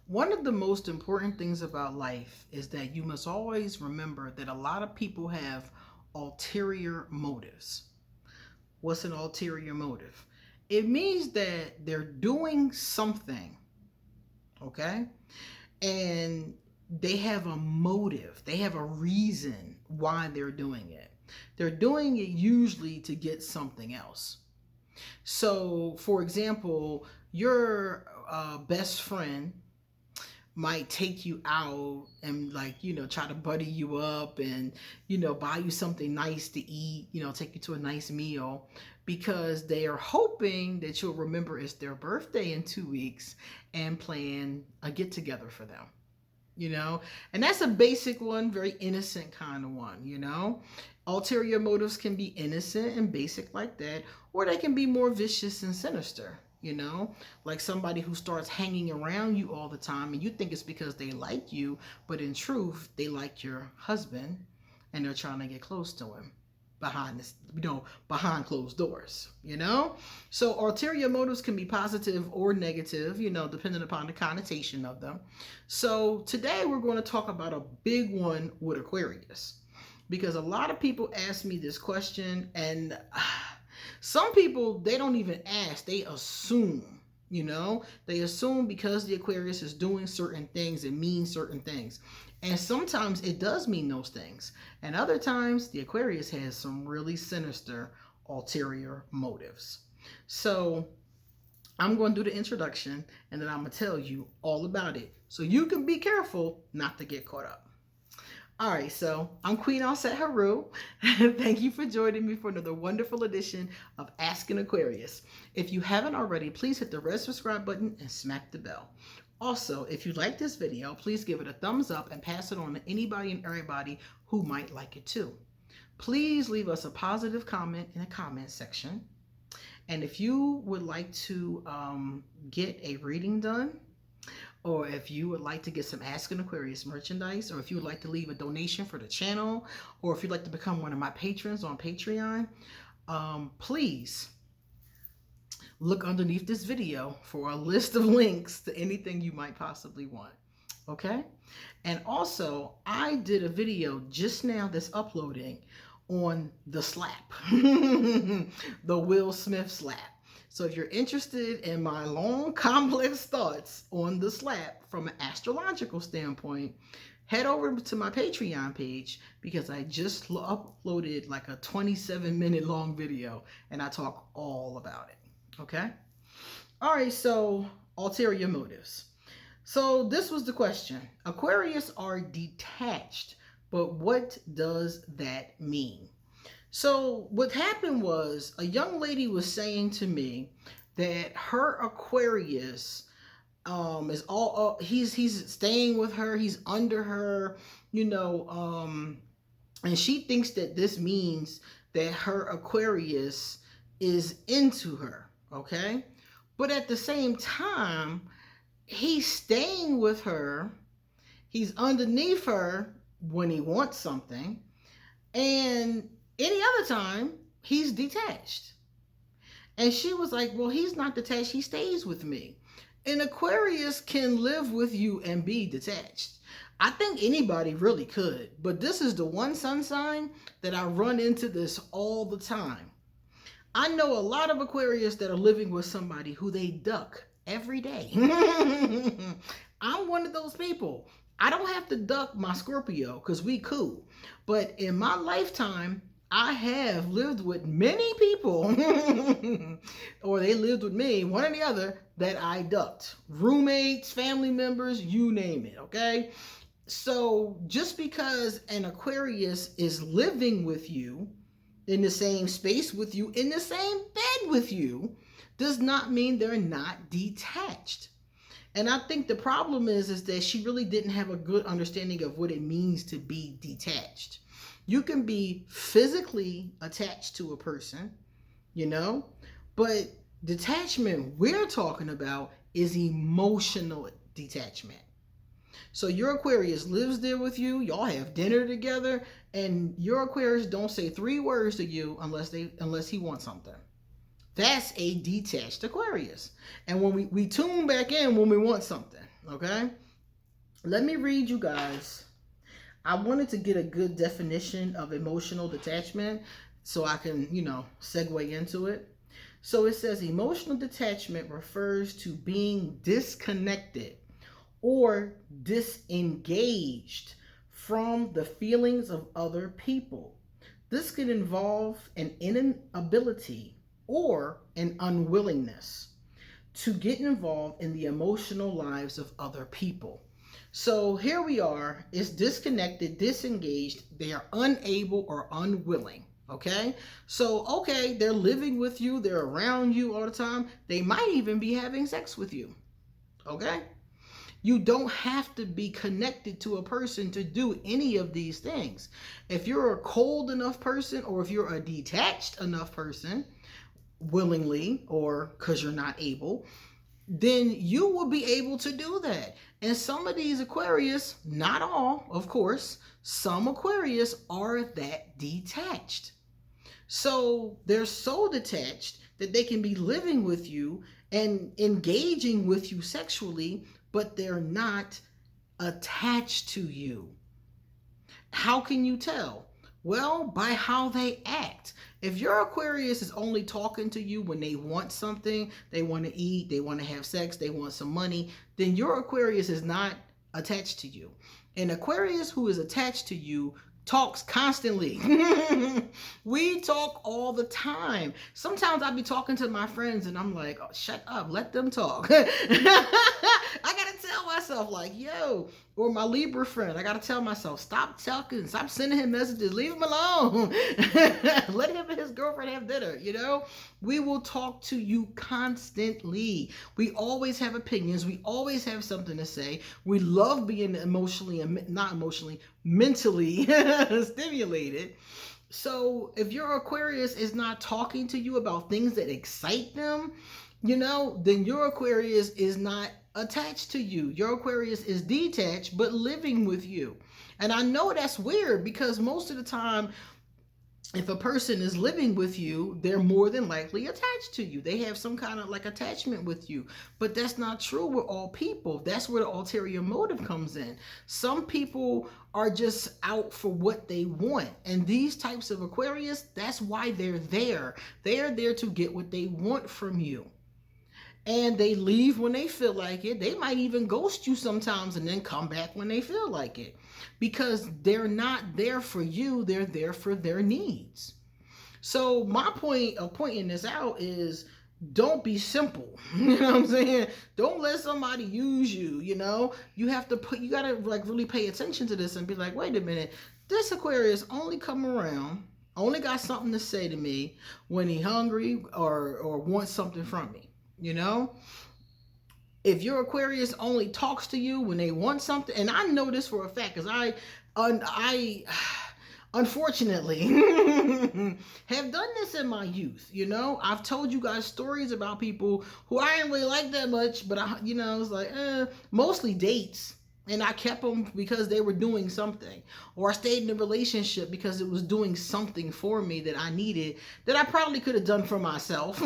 One of the most important things about life is that you must always remember that a lot of people have ulterior motives. What's an ulterior motive? It means that they're doing something, okay? And they have a motive, they have a reason why they're doing it. They're doing it usually to get something else. So, for example, your best friend might take you out and, like, try to buddy you up and, buy you something nice to eat, take you to a nice meal because they are hoping that you'll remember it's their birthday in 2 weeks and plan a get together for them. And that's a basic one, very innocent kind of one. Ulterior motives can be innocent and basic like that, or they can be more vicious and sinister. Like somebody who starts hanging around you all the time and you think it's because they like you, but in truth they like your husband and they're trying to get close to him behind this, behind closed doors. So ulterior motives can be positive or negative, depending upon the connotation of them. So today we're going to talk about a big one with Aquarius, because a lot of people ask me this question, and some people, they don't even ask, they assume. They assume because the Aquarius is doing certain things, it means certain things. And sometimes it does mean those things. And other times the Aquarius has some really sinister ulterior motives. So I'm going to do the introduction and then I'm going to tell you all about it, so you can be careful not to get caught up. All right, so I'm Queen Alset Haru. Thank you for joining me for another wonderful edition of Asking Aquarius. If you haven't already, please hit the red subscribe button and smack the bell. Also, if you like this video, please give it a thumbs up and pass it on to anybody and everybody who might like it too. Please leave us a positive comment in the comment section. And if you would like to get a reading done, or if you would like to get some Ask an Aquarius merchandise, or if you would like to leave a donation for the channel, or if you'd like to become one of my patrons on Patreon, please look underneath this video for a list of links to anything you might possibly want. Okay? And also, I did a video just now that's uploading on the slap, the Will Smith slap. So if you're interested in my long, complex thoughts on the slap from an astrological standpoint, head over to my Patreon page, because I just uploaded like a 27-minute long video and I talk all about it. Okay? All right, so ulterior motives. So this was the question. Aquarius are detached, but what does that mean? So what happened was, a young lady was saying to me that her Aquarius is all he's staying with her, he's under her, and she thinks that this means that her Aquarius is into her, okay? But at the same time, he's staying with her, he's underneath her when he wants something, and any other time, he's detached. And she was like, well, he's not detached, he stays with me. An Aquarius can live with you and be detached. I think anybody really could, but this is the one sun sign that I run into this all the time. I know a lot of Aquarius that are living with somebody who they duck every day. I'm one of those people. I don't have to duck my Scorpio because we cool. But in my lifetime, I have lived with many people, or they lived with me, one or the other, that I ducked. Roommates, family members, you name it, okay? So just because an Aquarius is living with you, in the same space with you, in the same bed with you, does not mean they're not detached. And I think the problem is that she really didn't have a good understanding of what it means to be detached. You can be physically attached to a person, but detachment we're talking about is emotional detachment. So your Aquarius lives there with you, y'all have dinner together, and your Aquarius don't say 3 words to you unless he wants something. That's a detached Aquarius. And when we tune back in when we want something, Okay? Let me read you guys. I wanted to get a good definition of emotional detachment so I can, segue into it. So it says emotional detachment refers to being disconnected or disengaged from the feelings of other people. This can involve an inability or an unwillingness to get involved in the emotional lives of other people. So here we are, it's disconnected, disengaged, they are unable or unwilling. Okay, so okay, they're living with you, they're around you all the time, they might even be having sex with you. Okay, you don't have to be connected to a person to do any of these things. If you're a cold enough person, or if you're a detached enough person, willingly or because you're not able, then you will be able to do that. And some of these Aquarius, not all, of course, some Aquarius are that detached. So they're so detached that they can be living with you and engaging with you sexually, but they're not attached to you. How can you tell? Well, by how they act. If your Aquarius is only talking to you when they want something, they want to eat, they want to have sex, they want some money, then your Aquarius is not attached to you. An Aquarius who is attached to you talks constantly. We talk all the time. Sometimes I'll be talking to my friends and I'm like, oh, shut up, let them talk. I gotta tell myself, like, yo, or my Libra friend, I gotta tell myself, stop talking, stop sending him messages, leave him alone. Let him and his girlfriend have dinner, We will talk to you constantly. We always have opinions. We always have something to say. We love being mentally stimulated. So if your Aquarius is not talking to you about things that excite them, then your Aquarius is not attached to you. Your Aquarius is detached but living with you. And I know that's weird because most of the time, if a person is living with you, they're more than likely attached to you. They have some kind of like attachment with you. But that's not true with all people. That's where the ulterior motive comes in. Some people are just out for what they want. And these types of Aquarius, that's why they're there. They are there to get what they want from you. And they leave when they feel like it. They might even ghost you sometimes and then come back when they feel like it. Because they're not there for you, they're there for their needs. So my point of pointing this out is don't be simple. You know what I'm saying? Don't let somebody use you, You have to you gotta like really pay attention to this and be like, wait a minute, this Aquarius only come around, only got something to say to me when he hungry or wants something from me. If your Aquarius only talks to you when they want something, and I know this for a fact because I unfortunately have done this in my youth. I've told you guys stories about people who I didn't really like that much, but I was like, mostly dates. And I kept them because they were doing something. Or I stayed in a relationship because it was doing something for me that I needed that I probably could have done for myself,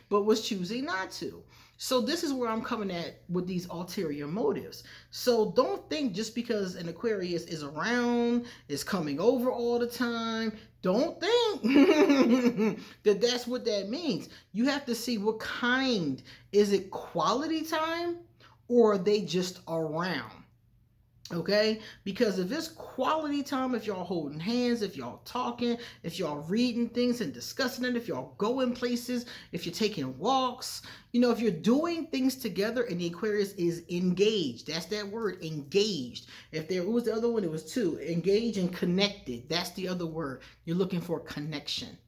but was choosing not to. So this is where I'm coming at with these ulterior motives. So don't think just because an Aquarius is around, is coming over all the time, don't think that that's what that means. You have to see what kind. Is it quality time? Or are they just around? Okay? Because if it's quality time, if y'all holding hands, if y'all talking, if y'all reading things and discussing it, if y'all going places, if you're taking walks, if you're doing things together and the Aquarius is engaged, that's that word, engaged. If there was the other one, it was two, engaged and connected. That's the other word. You're looking for connection.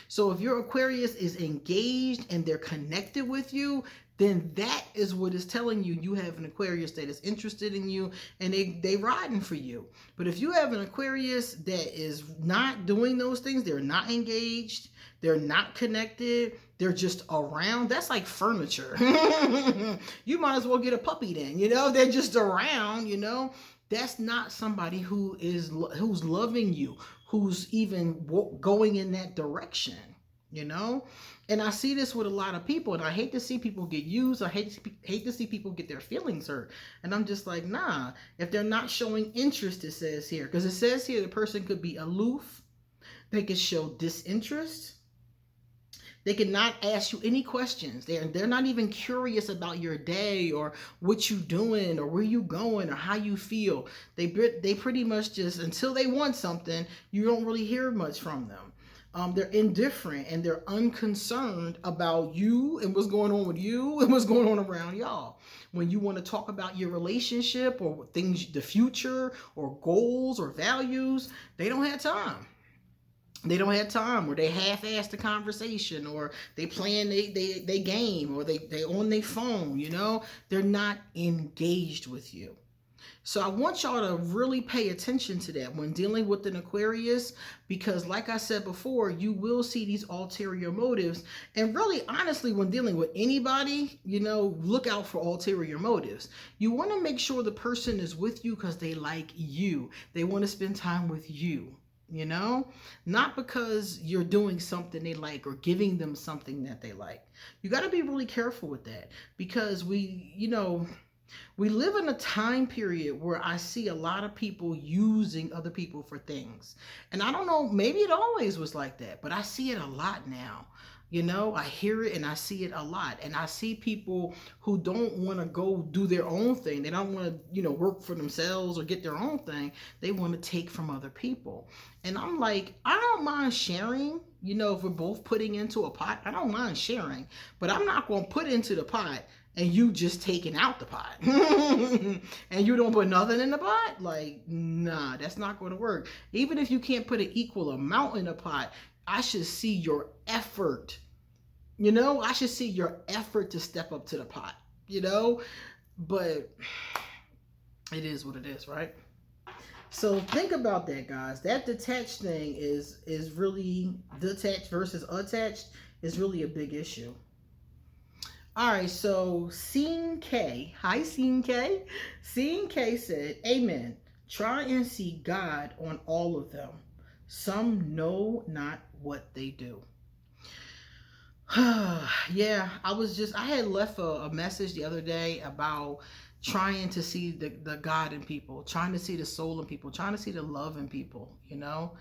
So if your Aquarius is engaged and they're connected with you, then that is what is telling you you have an Aquarius that is interested in you and they riding for you. But if you have an Aquarius that is not doing those things, they're not engaged, they're not connected, they're just around, that's like furniture. You might as well get a puppy then, they're just around, That's not somebody who's loving you, who's even going in that direction, And I see this with a lot of people, and I hate to see people get used. I hate to see people get their feelings hurt. And I'm just like, nah, if they're not showing interest, it says here, because it says here the person could be aloof, they could show disinterest, they could not ask you any questions. They're not even curious about your day or what you doing or where you going or how you feel. They pretty much just, until they want something, you don't really hear much from them. They're indifferent and they're unconcerned about you and what's going on with you and what's going on around y'all. When you want to talk about your relationship or things, the future or goals or values, they don't have time. They don't have time, or they half-ass the conversation, or they playing they game, or they on their phone, you know? They're not engaged with you. So I want y'all to really pay attention to that when dealing with an Aquarius, because like I said before, you will see these ulterior motives. And really, honestly, when dealing with anybody, you know, look out for ulterior motives. You want to make sure the person is with you because they like you. They want to spend time with you. You know, not because you're doing something they like or giving them something that they like. You got to be really careful with that, because we live in a time period where I see a lot of people using other people for things. And I don't know, maybe it always was like that, but I see it a lot now. You know, I hear it and I see it a lot. And I see people who don't want to go do their own thing. They don't want to, you know, work for themselves or get their own thing. They want to take from other people. And I'm like, I don't mind sharing. You know, if we're both putting into a pot, I don't mind sharing. But I'm not going to put into the pot and you just taking out the pot. And you don't put nothing in the pot? Like, nah, that's not going to work. Even if you can't put an equal amount in the pot, I should see your effort. You know, I should see your effort to step up to the pot, you know? But it is what it is, right? So think about that, guys. That detached thing is really, detached versus attached is really a big issue. All right, so Scene K. Hi, Scene K. Scene K said, Amen. Try and see God on all of them. Some know not what they do. Yeah, I had left a message the other day about trying to see the God in people, trying to see the soul in people, trying to see the love in people, you know?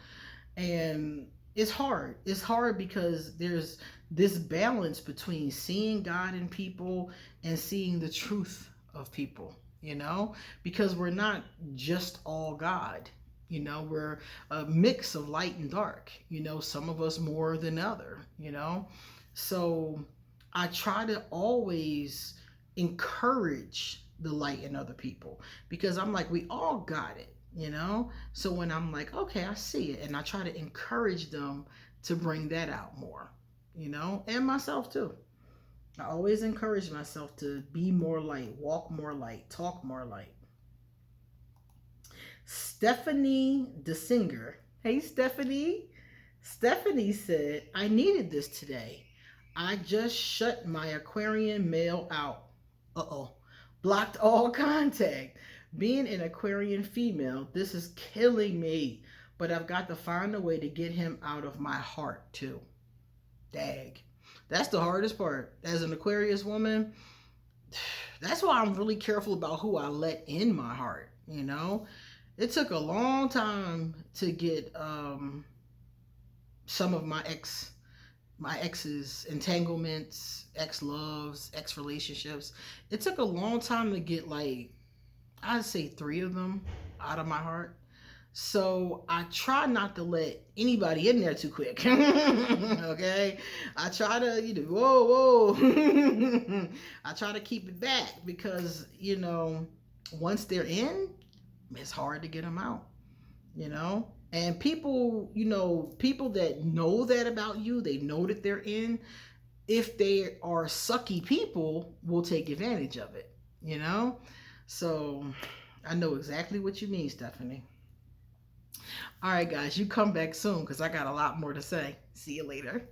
And it's hard. It's hard because there's this balance between seeing God in people and seeing the truth of people, you know? Because we're not just all God. You know, we're a mix of light and dark, you know, some of us more than other, you know. So I try to always encourage the light in other people, because I'm like, we all got it, you know. So when I'm like, okay, I see it, and I try to encourage them to bring that out more, you know, and myself too. I always encourage myself to be more light, walk more light, talk more light. Stephanie DeSinger. Hey, Stephanie. Stephanie said, I needed this today. I just shut my Aquarian mail out. Uh-oh. Blocked all contact. Being an Aquarian female, this is killing me. But I've got to find a way to get him out of my heart, too. Dag. That's the hardest part. As an Aquarius woman, that's why I'm really careful about who I let in my heart, you know? It took a long time to get some of my ex's entanglements, ex-loves, ex-relationships. It took a long time to get, like, I'd say 3 of them out of my heart. So I try not to let anybody in there too quick. Okay? I try to, you know, whoa. I try to keep it back because, you know, once they're in, it's hard to get them out, you know? And people, you know, people that know that about you, they know that they're in, if they are sucky people, will take advantage of it, you know? So I know exactly what you mean, Stephanie. All right, guys, you come back soon because I got a lot more to say. See you later.